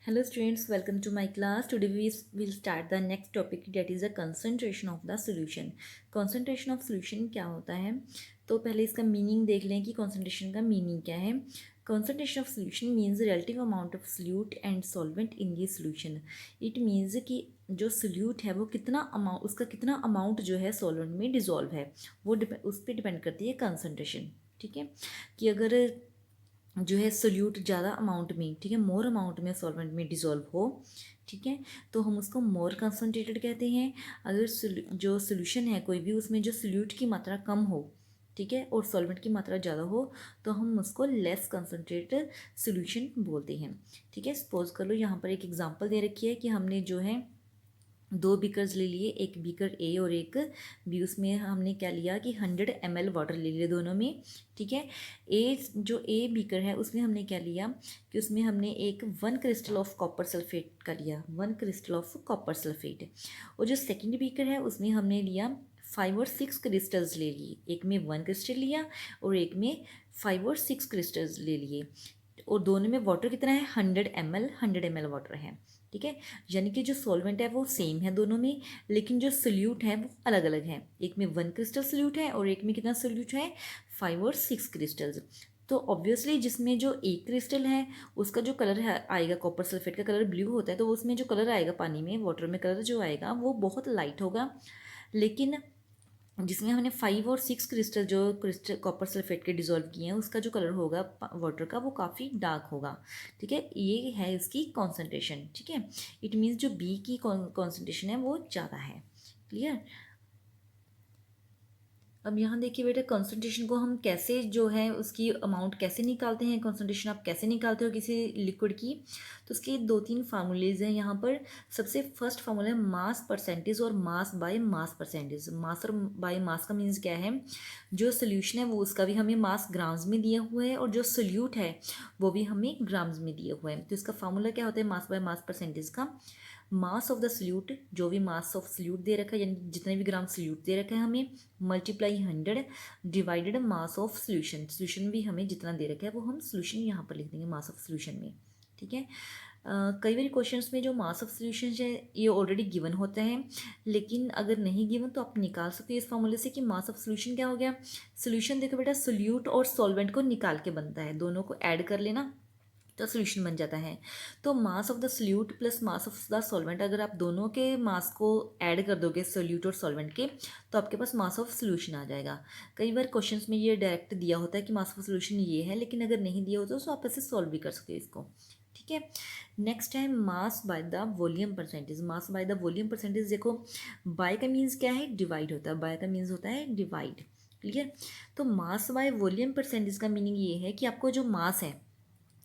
Hello students, welcome to my class. Today we will start the next topic, that is the concentration of the solution. Concentration of solution क्या होता है? तो पहले इसका meaning देख लें कि concentration का मीनिंग क्या है. Concentration of solution means relative amount of solute and solvent in the solution. It means कि जो solute है वो कितना अमाउंट, उसका कितना अमाउंट जो है सॉल्वेंट में डिजोल्व है, वो उस पर डिपेंड करती है कंसनट्रेशन. ठीक है, कि अगर जो है सोल्यूट ज़्यादा अमाउंट में, ठीक है, मोर अमाउंट में सॉल्वेंट में डिज़ोल्व हो, ठीक है, तो हम उसको मोर कंसनट्रेटेड कहते हैं. अगर जो सोल्यूशन है कोई भी, उसमें जो सोल्यूट की मात्रा कम हो, ठीक है, और सॉल्वेंट की मात्रा ज़्यादा हो, तो हम उसको लेस कंसनट्रेटेड सोल्यूशन बोलते हैं. ठीक है, सपोज कर लो यहाँ पर एक एग्जांपल दे रखी है कि हमने जो है दो बीकर्स ले लिए, एक बीकर ए और एक बी. उसमें हमने क्या लिया कि 100 ml वाटर ले लिया दोनों में. ठीक है, जो ए बीकर है उसमें हमने क्या लिया कि उसमें हमने एक 1 क्रिस्टल ऑफ कॉपर सल्फेट का लिया, 1 क्रिस्टल ऑफ कॉपर सल्फेट. और जो सेकेंड बीकर है उसमें हमने लिया 5 और 6 क्रिस्टल्स ले लिए. एक में 1 क्रिस्टल लिया और एक में 5 और 6 क्रिस्टल्स ले लिए. और दोनों में वाटर कितना है, 100 ml वाटर है. ठीक है, यानी कि जो सॉल्वेंट है वो सेम है दोनों में, लेकिन जो सोल्यूट है वो अलग अलग है. एक में 1 क्रिस्टल सोल्यूट है और एक में कितना सोल्यूट है, 5 और 6 क्रिस्टल्स. तो ऑब्वियसली जिसमें जो एक क्रिस्टल है उसका जो कलर है आएगा, कॉपर सल्फेट का कलर ब्लू होता है, तो उसमें जो कलर आएगा पानी में, वाटर में कलर जो आएगा वो बहुत लाइट होगा. लेकिन जिसमें हमने 5 और 6 क्रिस्टल, जो क्रिस्टल कॉपर सल्फेट के डिजोल्व किए हैं, उसका जो कलर होगा वाटर का वो काफ़ी डार्क होगा. ठीक है, ये है इसकी कॉन्सेंट्रेशन. ठीक है, इट मीन्स जो बी की कॉन्सेंट्रेशन है वो ज़्यादा है. क्लियर. अब यहाँ देखिए बेटा, कंसंट्रेशन को हम कैसे जो है उसकी अमाउंट कैसे निकालते हैं, कंसंट्रेशन आप कैसे निकालते हो किसी लिक्विड की. तो उसके दो तीन फार्मूलेज हैं यहाँ पर. सबसे फर्स्ट फार्मूला है मास परसेंटेज और मास बाय मास परसेंटेज. मास और बाय मास का मीन्स क्या है, जो सोल्यूशन है वो उसका भी हमें मास ग्राम्स में दिया हुआ है और जो सोल्यूट है वो भी हमें ग्राम्स में दिया हुआ है. तो इसका फार्मूला क्या होता है मास बाय मास परसेंटेज का. मास ऑफ द सल्यूट, जो भी मास ऑफ सल्यूट दे रखा है, यानी जितने भी ग्राम सल्यूट दे रखा है हमें, multiply 100 divided mass of solution. Solution भी हमें जितना दे रखा है वो हम सोल्यूशन यहाँ पर लिख देंगे मास ऑफ सोल्यूशन में. ठीक है, कई बार क्वेश्चंस में जो मास ऑफ सोल्यूशन है ये ऑलरेडी गिवन होता है, लेकिन अगर नहीं गिवन तो आप निकाल सकते हो इस फॉर्मूले से कि मास ऑफ सोल्यूशन क्या हो गया. सोल्यूशन देखो बेटा, सोल्यूट और सॉल्वेंट को निकाल के बनता है, दोनों को ऐड कर लेना तो सोल्यूशन बन जाता है. तो मास of the solute plus mass of the solvent, अगर आप दोनों के मास को ऐड कर दोगे सोल्यूट और सॉल्वेंट के, तो आपके पास मास ऑफ सोल्यूशन आ जाएगा. कई बार क्वेश्चंस में ये डायरेक्ट दिया होता है कि मास ऑफ सोल्यूशन ये है, लेकिन अगर नहीं दिया होता तो आप ऐसे सॉल्व भी कर सकते हो इसको. ठीक है, नेक्स्ट है mass by the volume percentage. Mass by the volume percentage, देखो बाय का मीन्स क्या है, डिवाइड होता है, बाय का मीन्स होता है डिवाइड. क्लियर. तो मास बाय वॉल्यूम परसेंटेज का मीनिंग ये है कि आपको जो मास है,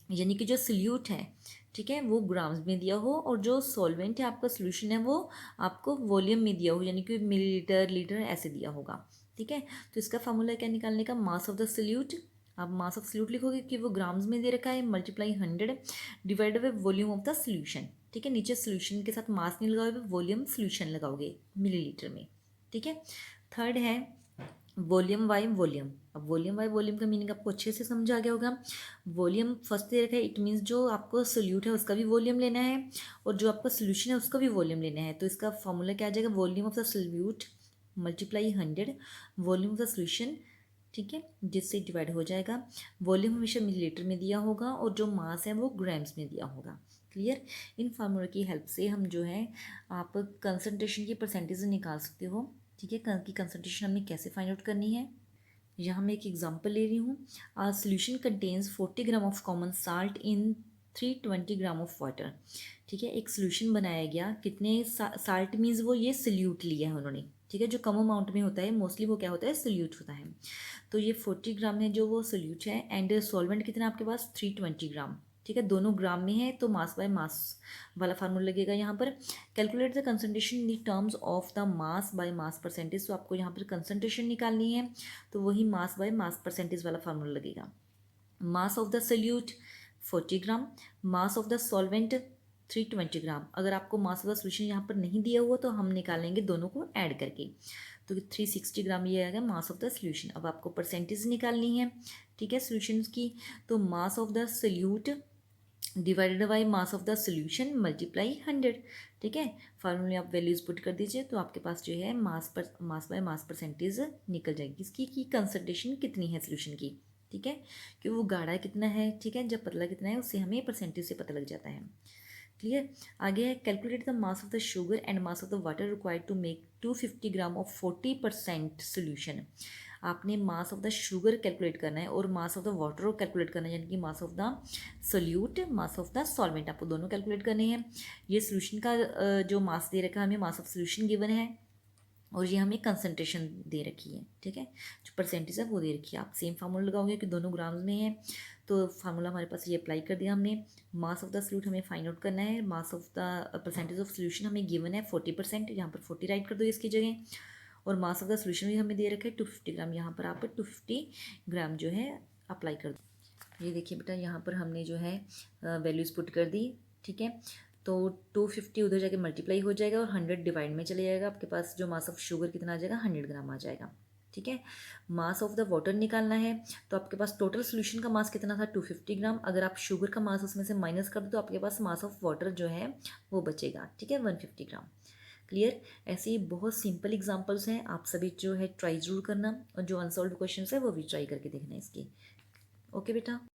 यानी कि जो सल्यूट है, ठीक है, वो ग्राम्स में दिया हो, और जो सॉल्वेंट है आपका सोल्यूशन है वो आपको वॉल्यूम में दिया हो, यानी कि मिलीलीटर लीटर ऐसे दिया होगा. ठीक है, तो इसका फार्मूला क्या निकालने का, मास ऑफ द सल्यूट. आप मास ऑफ सल्यूट लिखोगे कि वो ग्राम्स में दे रखा है, multiply 100 divide by volume of the solution. ठीक है, नीचे सोल्यूशन के साथ मास नहीं लगाओगे, वॉल्यूम सोल्यूशन लगाओगे मिलीलीटर में. ठीक है, थर्ड है वॉल्यूम बाय वॉल्यूम. अब वॉल्यूम बाय वॉल्यूम का मीनिंग आपको अच्छे से समझ आ गया होगा. वॉल्यूम फर्स्ट दे रखा है, इट मीन्स जो आपको सोल्यूट है उसका भी वॉल्यूम लेना है और जो आपका सोल्यूशन है उसका भी वॉल्यूम लेना है. तो इसका फॉर्मूला क्या आ जाएगा, volume of the solute multiply 100 volume of the solution. ठीक है, जिससे डिवाइड हो जाएगा. वॉल्यूम हमेशा मिलीलीटर में दिया होगा और जो मास है वो ग्राम्स में दिया होगा. क्लियर. इन फार्मूला की हेल्प से हम जो है आप कंसनट्रेशन की परसेंटेज निकाल सकते हो. ठीक है, की कंसनट्रेशन हमें कैसे फाइंड आउट करनी है. यहाँ मैं एक एग्जांपल ले रही हूँ. A solution contains 40 gram of common salt in 320 gram of water. ठीक है, एक सोल्यूशन बनाया गया, कितने साल्ट मीन्स वो ये सोल्यूट लिया है उन्होंने. ठीक है, जो कम अमाउंट में होता है मोस्टली वो क्या होता है, सोल्यूट होता है. तो ये 40 ग्राम है जो वो सोल्यूट है, एंड सॉल्वेंट कितना आपके पास 320 ग्राम. ठीक है, दोनों ग्राम में है तो मास बाय मास वाला फार्मूला लगेगा यहाँ पर. Calculate the concentration in the terms of the mass by mass percentage. तो आपको यहाँ पर कंसंट्रेशन निकालनी है, तो वही मास बाय मास परसेंटेज वाला फार्मूला लगेगा. मास of the solute 40 gram, mass of the solvent 320 ग्राम. अगर आपको मास ऑफ द सोल्यूशन यहाँ पर नहीं दिया हुआ तो हम निकालेंगे दोनों को ऐड करके, तो 360 ग्राम ये आएगा मास ऑफ द सोल्यूशन. अब आपको परसेंटेज निकालनी है. ठीक है, सोल्यूशन की. तो मास of the solute divided by mass of the solution multiply 100। ठीक है, फार्मूले आप वैल्यूज़ पुट कर दीजिए तो आपके पास जो है मास बाय मास परसेंटेज निकल जाएगी इसकी कि कंसंट्रेशन कितनी है सोल्यूशन की। ठीक है, कि वो गाढ़ा कितना है, ठीक है, जब पतला कितना है उससे हमें परसेंटेज से पता लग जाता है। क्लियर। आगे है calculate the mass of the sugar and mass of the water required to make 250 gram of 40% solution. आपने mass of the sugar calculate करना है और mass of the water calculate करना है, यानी कि mass of the solute, mass of the solvent, आपको दोनों कैलकुलेट करने हैं। ये सोल्यूशन का जो मास दे रखा है हमें, मास ऑफ सोल्यूशन गिवन है, और ये हमें कंसंट्रेशन दे रखी है। ठीक है, जो परसेंटेज है वो दे रखी है। आप सेम फार्मूला लगाओगे कि दोनों ग्राम्स में है, तो फार्मूला हमारे पास ये अप्लाई कर दिया हमने। मास ऑफ द सोल्यूट हमें फाइंड आउट करना है, मास of the percentage of solution हमें गिवन है 40%, यहाँ पर 40 राइट कर दो इसकी जगह, और मास ऑफ द सोल्यूशन भी हमें दे रखा है 250 ग्राम, यहाँ पर आप 250 ग्राम जो है अप्लाई कर दो। ये देखिए बेटा, यहाँ पर हमने जो है वैल्यूज़ पुट कर दी। ठीक है, तो 250 उधर जाके मल्टीप्लाई हो जाएगा और 100 डिवाइड में चले जाएगा, आपके पास जो मास ऑफ शुगर कितना आ जाएगा 100 ग्राम आ जाएगा। ठीक है, मास ऑफ द वाटर निकालना है, तो आपके पास टोटल सोल्यूशन का मास कितना था 250 ग्राम, अगर आप शुगर का मास उसमें से माइनस कर दो तो आपके पास मास ऑफ वाटर जो है वो बचेगा। ठीक है, 150 ग्राम। क्लियर। ऐसे ही बहुत सिंपल एग्जांपल्स हैं, आप सभी जो है ट्राई जरूर करना, और जो अनसॉल्व क्वेश्चन है वो भी ट्राई करके देखना इसके। ओके बेटा।